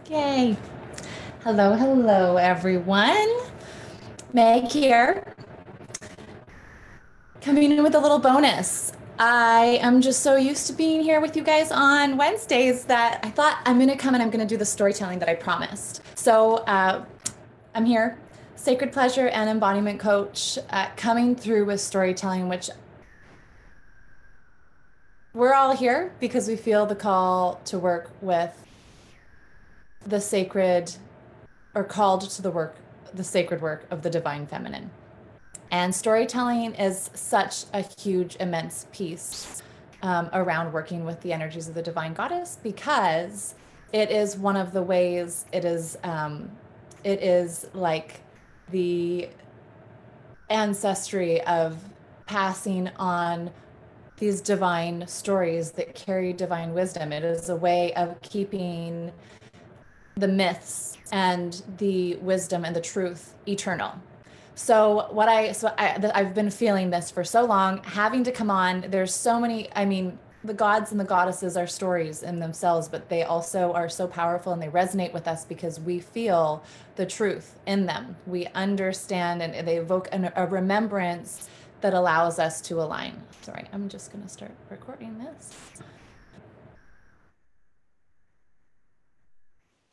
Yay. Hello, hello, everyone. Meg here, coming in with a little bonus. I am just so used to being here with you guys on Wednesdays that I thought I'm going to come and I'm going to do the storytelling that I promised. I'm here, sacred pleasure and embodiment coach, coming through with storytelling, which we're all here because we feel the call to work with the sacred or called to the sacred work of the divine feminine. And storytelling is such a huge, immense piece around working with the energies of the divine goddess because it is one of the ways it is like the ancestry of passing on these divine stories that carry divine wisdom. It is a way of keeping the myths and the wisdom and the truth eternal. I've been feeling this for so long, having to come on. There's so many, I mean, the gods and the goddesses are stories in themselves, but they also are so powerful and they resonate with us because we feel the truth in them. We understand and they evoke a remembrance that allows us to align. Sorry, I'm just going to start recording this.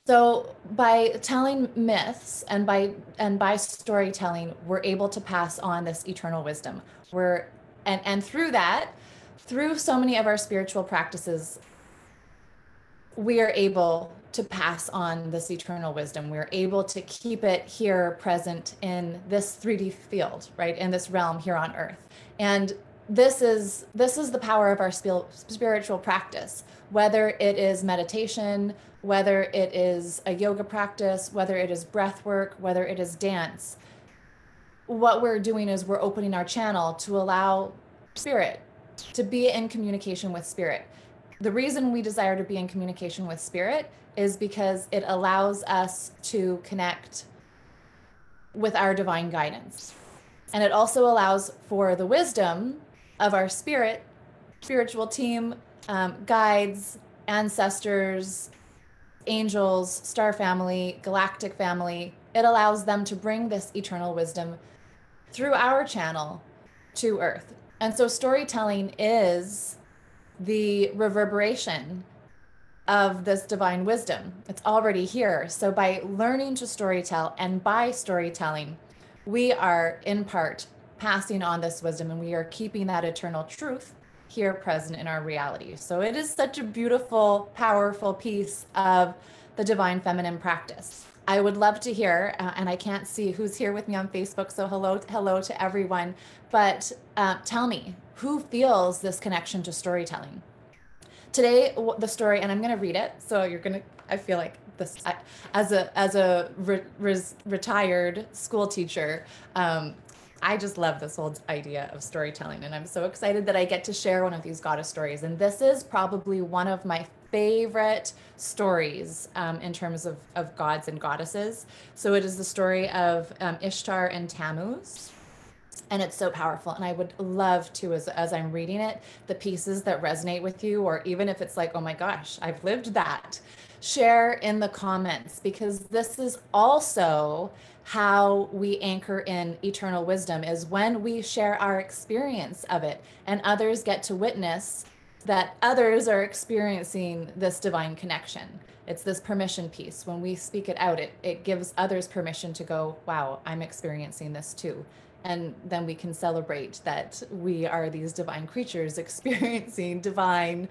So by telling myths and by storytelling, we're able to pass on this eternal wisdom. And through that, through so many of our spiritual practices, we are able to pass on this eternal wisdom. We're able to keep it here present in this 3D field, right? In this realm here on earth. And this is the power of our spiritual practice, whether it is meditation, whether it is a yoga practice, whether it is breath work, whether it is dance. What we're doing is we're opening our channel to allow spirit to be in communication with spirit. The reason we desire to be in communication with spirit is because it allows us to connect with our divine guidance. And it also allows for the wisdom of our spiritual team, guides, ancestors, angels, star family, galactic family. It allows them to bring this eternal wisdom through our channel to earth. And so storytelling is the reverberation of this divine wisdom. It's already here. So by learning to storytell and by storytelling, we are in part passing on this wisdom and we are keeping that eternal truth here present in our reality. So it is such a beautiful, powerful piece of the divine feminine practice. I would love to hear, and I can't see who's here with me on Facebook, so hello to everyone, but tell me, who feels this connection to storytelling? Today, the story, and I'm going to read it, so I feel like this, as a retired school teacher, I just love this whole idea of storytelling, and I'm so excited that I get to share one of these goddess stories. And this is probably one of my favorite stories in terms of gods and goddesses. So it is the story of Ishtar and Tammuz. And it's so powerful. And I would love to, as I'm reading it, the pieces that resonate with you, or even if it's like, oh my gosh, I've lived that, share in the comments, because this is also how we anchor in eternal wisdom, is when we share our experience of it and others get to witness that others are experiencing this divine connection. It's this permission piece. When we speak it out, it gives others permission to go, wow, I'm experiencing this too. And then we can celebrate that we are these divine creatures experiencing the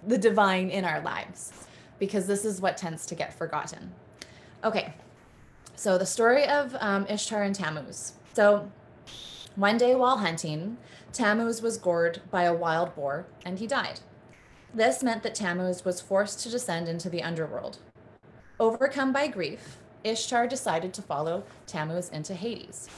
divine in our lives, because this is what tends to get forgotten. Okay, so the story of Ishtar and Tammuz. So one day while hunting, Tammuz was gored by a wild boar and he died. This meant that Tammuz was forced to descend into the underworld. Overcome by grief, Ishtar decided to follow Tammuz into Hades.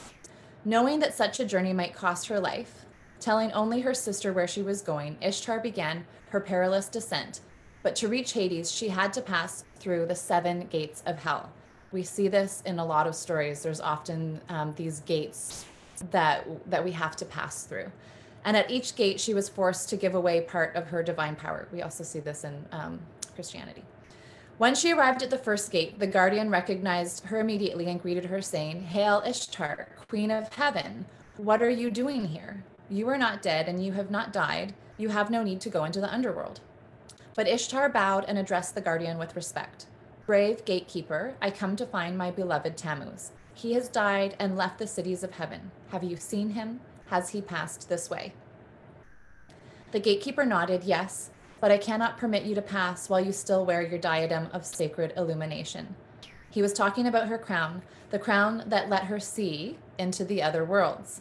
Knowing that such a journey might cost her life, telling only her sister where she was going, Ishtar began her perilous descent. But to reach Hades, she had to pass through the 7 gates of hell. We see this in a lot of stories. There's often these gates that we have to pass through. And at each gate, she was forced to give away part of her divine power. We also see this in Christianity. When she arrived at the first gate, the guardian recognized her immediately and greeted her, saying, "Hail, Ishtar, queen of heaven. What are you doing here? You are not dead and you have not died. You have no need to go into the underworld." But Ishtar bowed and addressed the guardian with respect. "Brave gatekeeper, I come to find my beloved Tammuz. He has died and left the cities of heaven. Have you seen him? Has he passed this way?" The gatekeeper nodded, "Yes, but I cannot permit you to pass while you still wear your diadem of sacred illumination." He was talking about her crown, the crown that let her see into the other worlds.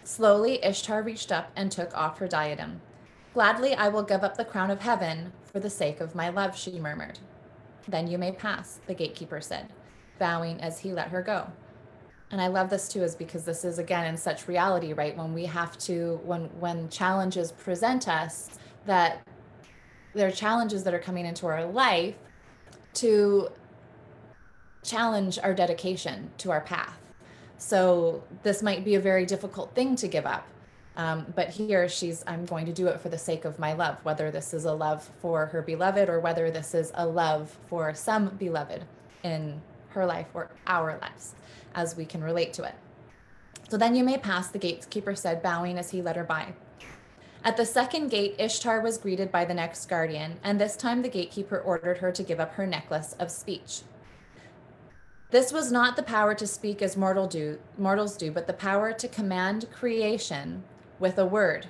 Slowly, Ishtar reached up and took off her diadem. "Gladly, I will give up the crown of heaven for the sake of my love," she murmured. "Then you may pass," the gatekeeper said, bowing as he let her go. And I love this too, is because this is, again, in such reality, right? When we have to, when challenges present us, that there are challenges that are coming into our life to challenge our dedication to our path. So this might be a very difficult thing to give up. But here I'm going to do it for the sake of my love, whether this is a love for her beloved or whether this is a love for some beloved in her life or our lives, as we can relate to it. "So then you may pass," the gatekeeper said, bowing as he led her by. At the second gate, Ishtar was greeted by the next guardian, and this time the gatekeeper ordered her to give up her necklace of speech. This was not the power to speak as mortals do, but the power to command creation with a word.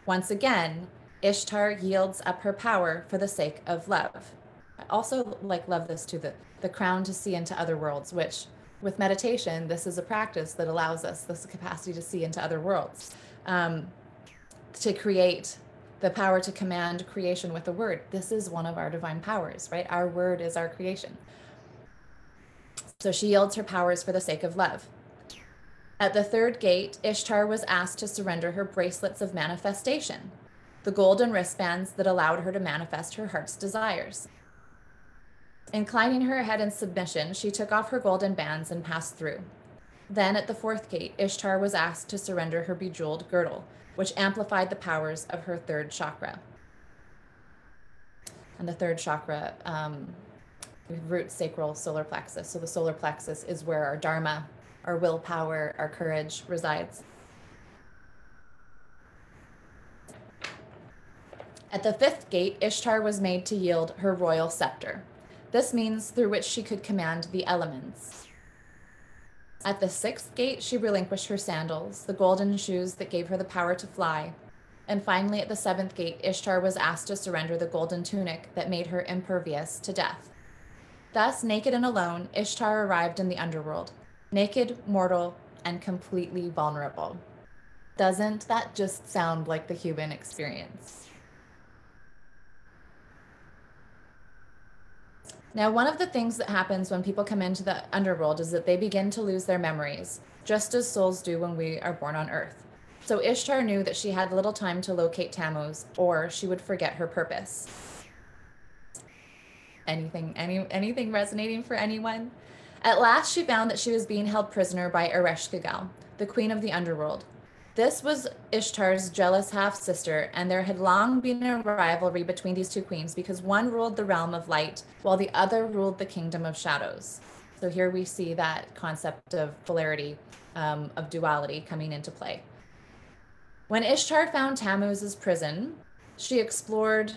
Once again, Ishtar yields up her power for the sake of love. I also love this too, the crown to see into other worlds, which with meditation, this is a practice that allows us this capacity to see into other worlds, to create the power to command creation with a word. This is one of our divine powers, right? Our word is our creation. So she yields her powers for the sake of love. At the third gate, Ishtar was asked to surrender her bracelets of manifestation, the golden wristbands that allowed her to manifest her heart's desires. Inclining her head in submission, she took off her golden bands and passed through. Then at the fourth gate, Ishtar was asked to surrender her bejeweled girdle, which amplified the powers of her third chakra. And the third chakra, root, sacral, solar plexus. So the solar plexus is where our dharma, our willpower, our courage resides. At the fifth gate, Ishtar was made to yield her royal scepter. This means through which she could command the elements. At the sixth gate, she relinquished her sandals, the golden shoes that gave her the power to fly. And finally, at the seventh gate, Ishtar was asked to surrender the golden tunic that made her impervious to death. Thus, naked and alone, Ishtar arrived in the underworld, naked, mortal, and completely vulnerable. Doesn't that just sound like the human experience? Now, one of the things that happens when people come into the underworld is that they begin to lose their memories, just as souls do when we are born on Earth. So Ishtar knew that she had little time to locate Tammuz, or she would forget her purpose. Anything resonating for anyone? At last, she found that she was being held prisoner by Ereshkigal, the queen of the underworld. This was Ishtar's jealous half-sister, and there had long been a rivalry between these two queens because one ruled the realm of light while the other ruled the kingdom of shadows. So here we see that concept of polarity, of duality coming into play. When Ishtar found Tammuz's prison, she implored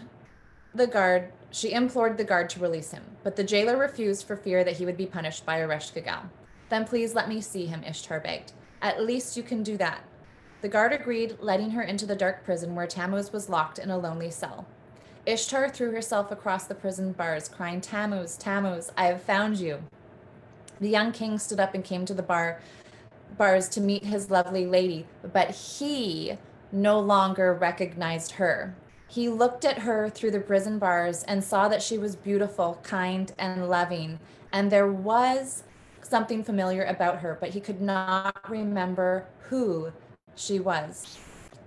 the guard to release him, but the jailer refused for fear that he would be punished by Ereshkigal. "Then please let me see him," Ishtar begged. "At least you can do that." The guard agreed, letting her into the dark prison where Tammuz was locked in a lonely cell. Ishtar threw herself across the prison bars, crying, "Tammuz, Tammuz, I have found you." The young king stood up and came to the bars to meet his lovely lady, but he no longer recognized her. He looked at her through the prison bars and saw that she was beautiful, kind, and loving, and there was something familiar about her, but he could not remember who she was.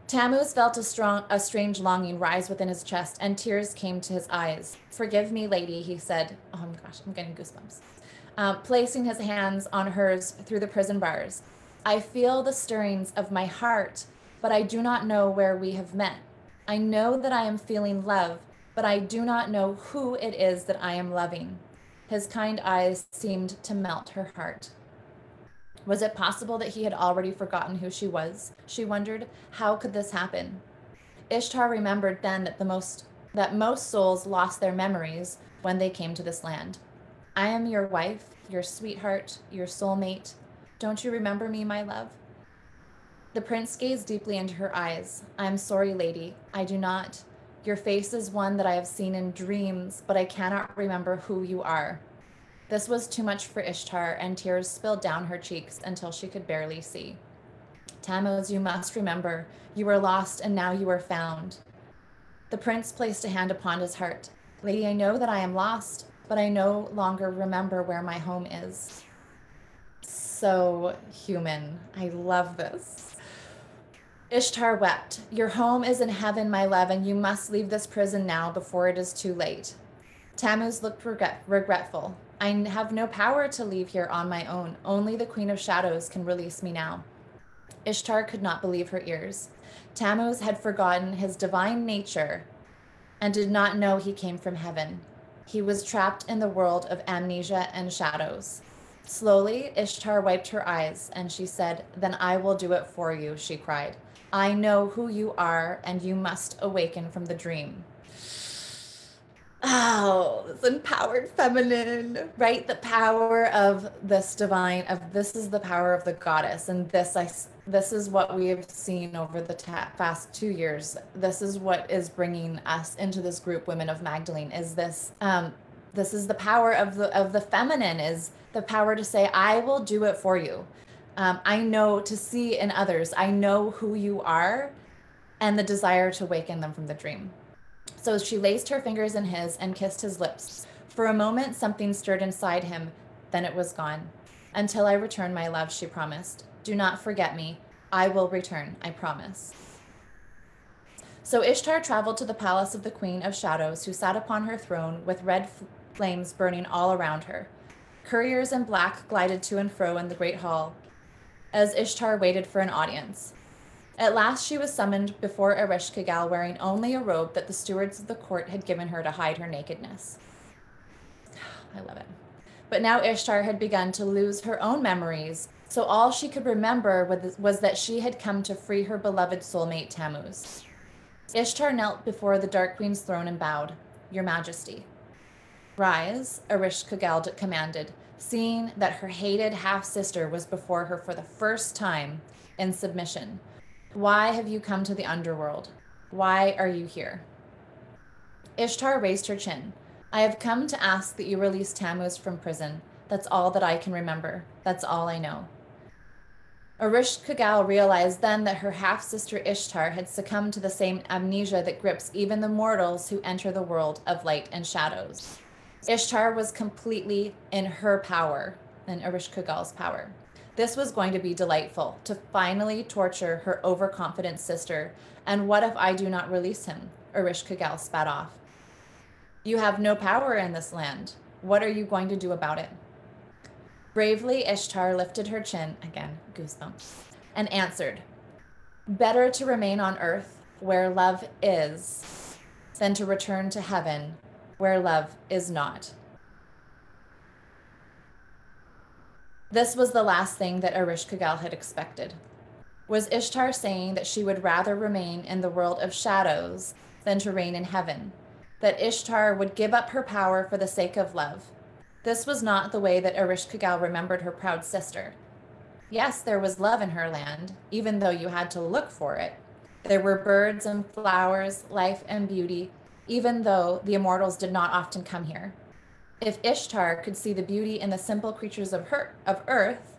Tammuz felt a strange longing rise within his chest, and tears came to his eyes. "Forgive me, lady," he said. Oh my gosh, I'm getting goosebumps. Placing his hands on hers through the prison bars. I feel the stirrings of my heart, but I do not know where we have met. I know that I am feeling love, but I do not know who it is that I am loving. His kind eyes seemed to melt her heart. Was it possible that he had already forgotten who she was? She wondered, how could this happen? Ishtar remembered then that most souls lost their memories when they came to this land. I am your wife, your sweetheart, your soulmate. Don't you remember me, my love? The prince gazed deeply into her eyes. I am sorry, lady. I do not. Your face is one that I have seen in dreams, but I cannot remember who you are. This was too much for Ishtar, and tears spilled down her cheeks until she could barely see. Tammuz, you must remember. You were lost, and now you are found. The prince placed a hand upon his heart. Lady, I know that I am lost, but I no longer remember where my home is. So human. I love this. Ishtar wept. Your home is in heaven, my love, and you must leave this prison now before it is too late. Tammuz looked regretful. I have no power to leave here on my own. Only the Queen of Shadows can release me now. Ishtar could not believe her ears. Tammuz had forgotten his divine nature and did not know he came from heaven. He was trapped in the world of amnesia and shadows. Slowly, Ishtar wiped her eyes, and she said, Then I will do it for you, she cried. I know who you are, and you must awaken from the dream. Oh, this empowered feminine, right? The power of this divine, of this is the power of the goddess. And this is what we have seen over the past 2 years. This is what is bringing us into this group, Women of Magdalene, is this is the power of the feminine, is the power to say, I will do it for you. I know, to see in others, I know who you are, and the desire to awaken them from the dream. So she laced her fingers in his and kissed his lips. For a moment, something stirred inside him. Then it was gone. Until I return, my love, she promised. Do not forget me. I will return, I promise. So Ishtar traveled to the palace of the Queen of Shadows, who sat upon her throne with red flames burning all around her. Couriers in black glided to and fro in the great hall as Ishtar waited for an audience. At last she was summoned before Ereshkigal, wearing only a robe that the stewards of the court had given her to hide her nakedness. I love it. But now Ishtar had begun to lose her own memories, so all she could remember was that she had come to free her beloved soulmate Tammuz. Ishtar knelt before the Dark Queen's throne and bowed. Your Majesty. Rise, Ereshkigal commanded, seeing that her hated half-sister was before her for the first time in submission. Why have you come to the underworld? Why are you here? Ishtar raised her chin. I have come to ask that you release Tammuz from prison. That's all that I can remember. That's all I know. Ereshkigal realized then that her half-sister Ishtar had succumbed to the same amnesia that grips even the mortals who enter the world of light and shadows. Ishtar was completely in her power, in Ereshkigal's power. This was going to be delightful, to finally torture her overconfident sister. And what if I do not release him? Ereshkigal spat off. You have no power in this land. What are you going to do about it? Bravely, Ishtar lifted her chin, again, goosebumps, and answered, Better to remain on earth, where love is, than to return to heaven, where love is not. This was the last thing that Ereshkigal had expected. Was Ishtar saying that she would rather remain in the world of shadows than to reign in heaven? That Ishtar would give up her power for the sake of love? This was not the way that Ereshkigal remembered her proud sister. Yes, there was love in her land, even though you had to look for it. There were birds and flowers, life and beauty, even though the immortals did not often come here. If Ishtar could see the beauty in the simple creatures of earth,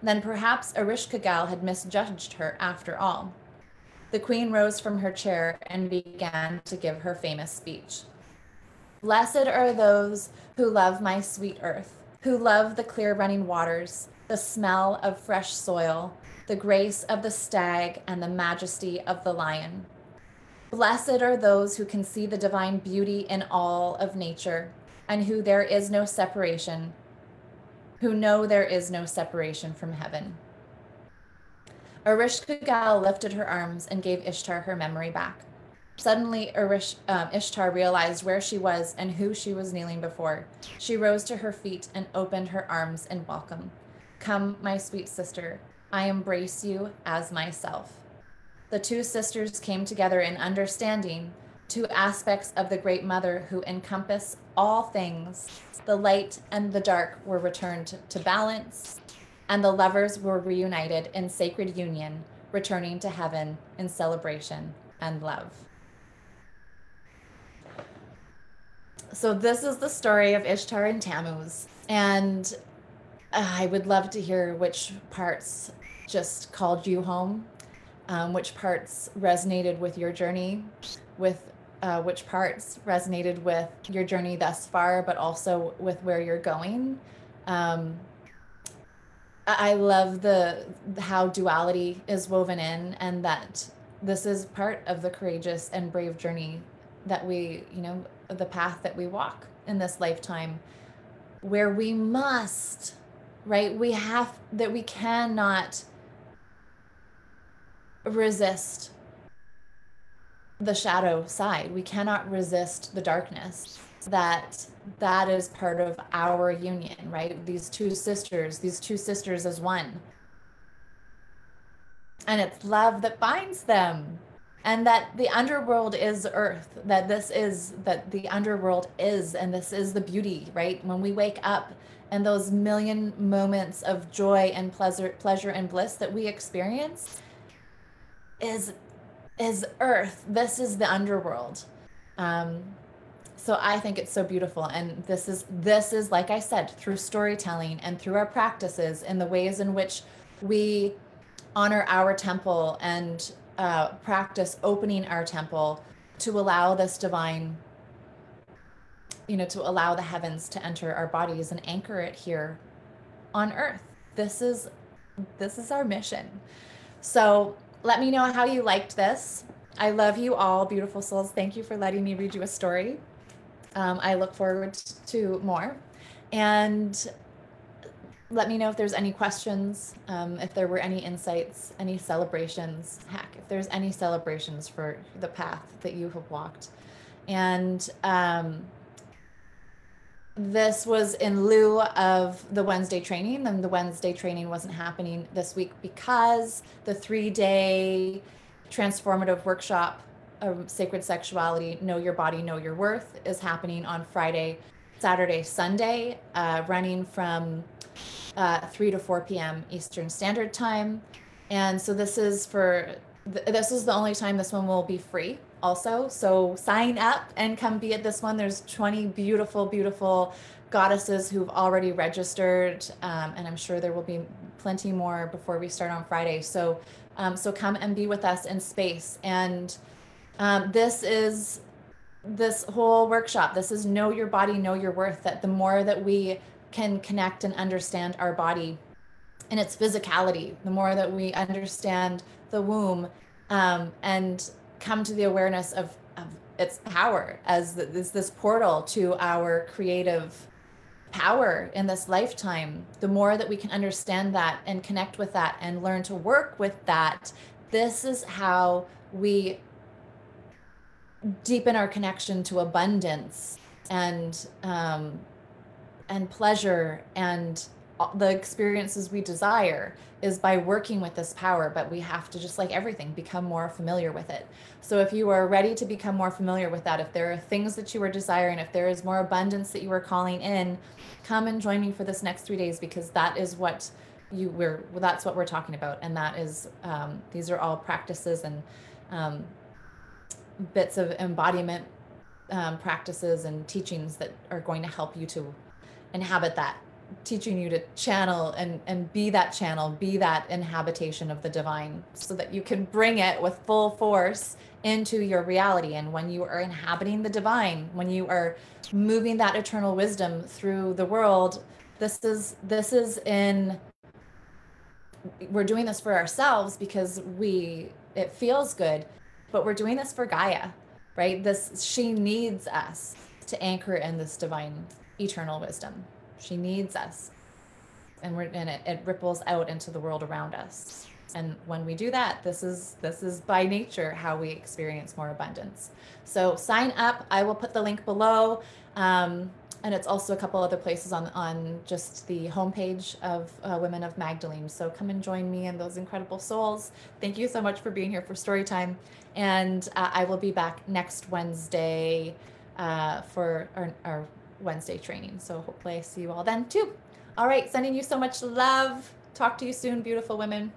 then perhaps Ereshkigal had misjudged her after all. The queen rose from her chair and began to give her famous speech. Blessed are those who love my sweet earth, who love the clear running waters, the smell of fresh soil, the grace of the stag, and the majesty of the lion. Blessed are those who can see the divine beauty in all of nature, and who there is no separation, who know there is no separation from heaven. Ereshkigal lifted her arms and gave Ishtar her memory back. Suddenly, Ishtar realized where she was and who she was kneeling before. She rose to her feet and opened her arms in welcome. Come, my sweet sister, I embrace you as myself. The two sisters came together in understanding, two aspects of the Great Mother who encompass all things. The light and the dark were returned to balance, and the lovers were reunited in sacred union, returning to heaven in celebration and love. So this is the story of Ishtar and Tammuz, and I would love to hear which parts just called you home, which parts resonated with your journey, with which parts resonated with your journey thus far, but also with where you're going. I love how duality is woven in, and that this is part of the courageous and brave journey that we, the path that we walk in this lifetime, where we must, right? We cannot resist the shadow side. We cannot resist the darkness. That is part of our union, right? These two sisters as one. And it's love that binds them. And that the underworld is earth, that the underworld is, and this is the beauty, right? When we wake up and those million moments of joy and pleasure and bliss that we experience is earth. This is the underworld. So I think it's so beautiful. And this is, like I said, through storytelling and through our practices and the ways in which we honor our temple and practice opening our temple to allow this divine, to allow the heavens to enter our bodies and anchor it here on earth. This is our mission. So let me know how you liked this. I love you all, beautiful souls. Thank you for letting me read you a story. I look forward to more. And let me know if there's any questions, if there were any insights, any celebrations. Heck, if there's any celebrations for the path that you have walked. And this was in lieu of the Wednesday training, and the Wednesday training wasn't happening this week because the 3-day transformative workshop of Sacred Sexuality, Know Your Body, Know Your Worth, is happening on Friday, Saturday, Sunday, running from 3 to 4 p.m. Eastern Standard Time. And so this is the only time this one will be free also. So sign up and come be at this one. There's 20 beautiful, beautiful goddesses who've already registered. And I'm sure there will be plenty more before we start on Friday. So come and be with us in space. And this whole workshop, this is Know Your Body, Know Your Worth, that the more that we can connect and understand our body and its physicality, the more that we understand the womb, and come to the awareness of its power as this portal to our creative power in this lifetime, the more that we can understand that and connect with that and learn to work with that, this is how we deepen our connection to abundance and pleasure and the experiences we desire, is by working with this power. But we have to, just like everything, become more familiar with it. So if you are ready to become more familiar with that, if there are things that you are desiring, if there is more abundance that you are calling in, come and join me for this next 3 days, because that is what that's what we're talking about. And that is, these are all practices and bits of embodiment practices and teachings that are going to help you to inhabit that, teaching you to channel and be that channel, be that inhabitation of the divine, so that you can bring it with full force into your reality. And when you are inhabiting the divine, when you are moving that eternal wisdom through the world, we're doing this for ourselves because it feels good, but we're doing this for Gaia, right? She needs us to anchor in this divine eternal wisdom. She needs us, and it ripples out into the world around us. And when we do that, this is by nature how we experience more abundance. So sign up. I will put the link below. And it's also a couple other places on just the homepage of Women of Magdalene. So come and join me and those incredible souls. Thank you so much for being here for story time. And I will be back next Wednesday for our Wednesday training. So hopefully I see you all then too. All right, sending you so much love. Talk to you soon, beautiful women.